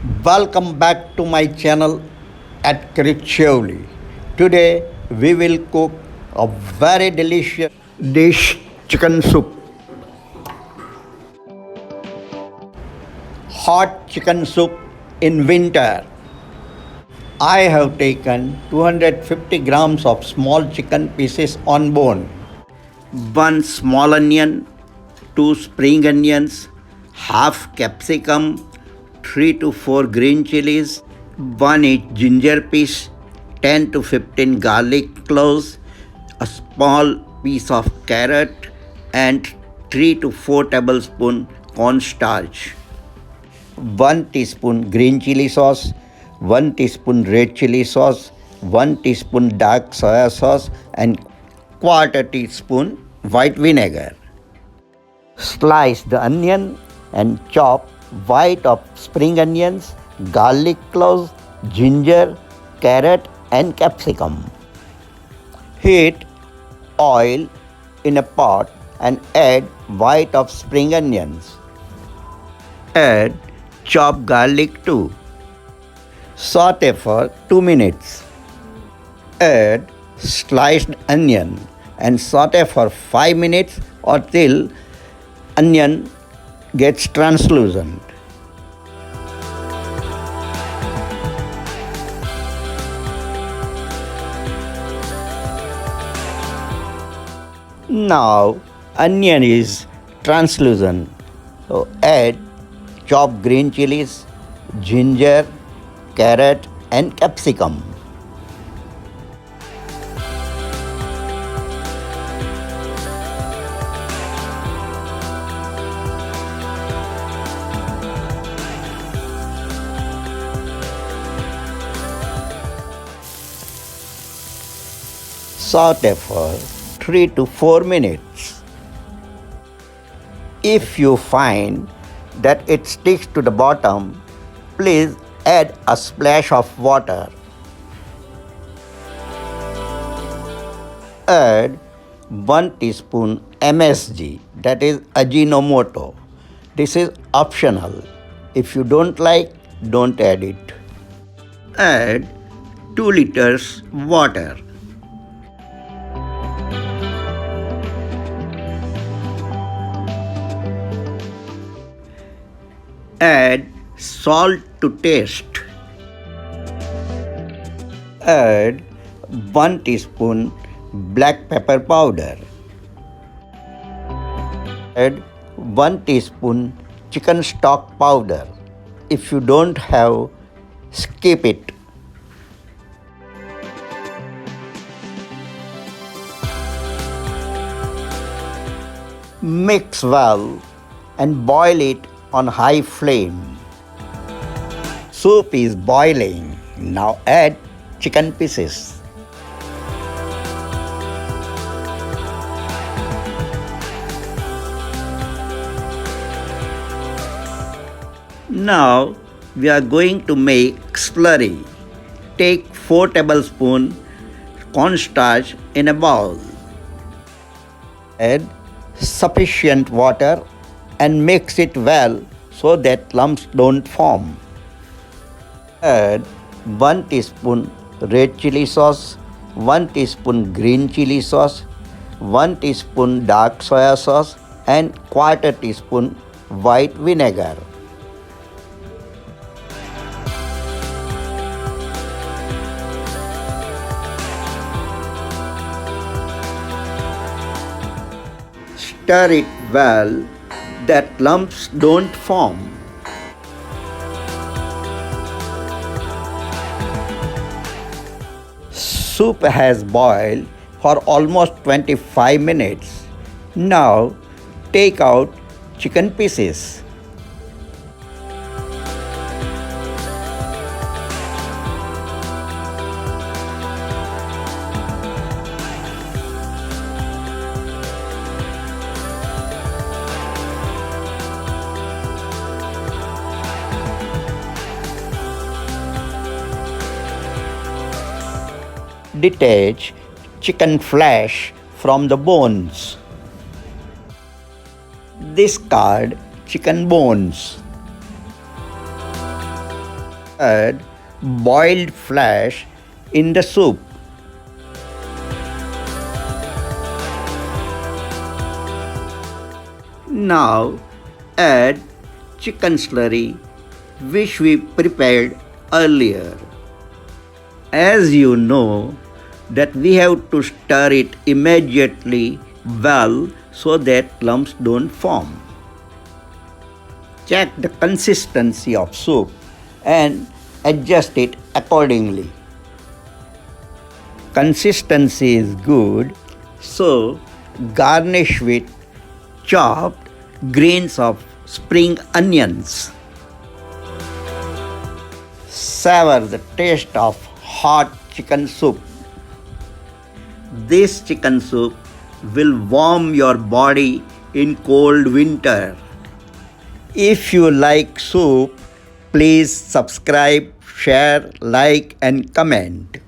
Welcome back to my channel at Chilli. Today we will cook a very delicious dish, chicken soup. Hot chicken soup in winter. I have taken 250 grams of small chicken pieces on bone, one small onion, two spring onions, half capsicum, 3 to 4 green chillies, 1 each ginger piece, 10 to 15 garlic cloves, a small piece of carrot, and 3 to 4 tablespoon cornstarch, 1 teaspoon green chili sauce, 1 teaspoon red chili sauce, 1 teaspoon dark soya sauce, and quarter teaspoon white vinegar. Slice the onion and chop white of spring onions, garlic cloves, ginger, carrot and capsicum. Heat oil in a pot and add white of spring onions. Add chopped garlic too. Saute for 2 minutes. Add sliced onion and saute for 5 minutes or till onion gets translucent. Now onion is translucent. So add chopped green chilies, ginger, carrot and capsicum. Saute for 3 to 4 minutes. If you find that it sticks to the bottom, please add a splash of water. Add 1 teaspoon MSG, that is ajinomoto. This is optional. If you don't like, don't add it. Add 2 liters water. Add salt to taste. Add 1 teaspoon black pepper powder. Add 1 teaspoon chicken stock powder. If you don't have, skip it. Mix well and boil it on high flame. Soup is boiling. Now add chicken pieces. Now we are going to make slurry. Take 4 tablespoons cornstarch in a bowl. Add sufficient water and mix it well so that lumps don't form. Add 1 teaspoon red chili sauce, 1 teaspoon green chili sauce, 1 teaspoon dark soya sauce and quarter teaspoon white vinegar. Stir it well that lumps don't form. Soup has boiled for almost 25 minutes. Now take out chicken pieces. Detach chicken flesh from the bones. Discard chicken bones. add boiled flesh in the soup. Now add chicken slurry which we prepared earlier. As you know that we have to stir it immediately well so that lumps don't form. Check the consistency of soup and adjust it accordingly. Consistency is good, so garnish with chopped grains of spring onions. Savor the taste of hot chicken soup. This chicken soup will warm your body in cold winter. If you like soup, please subscribe, share, like and comment.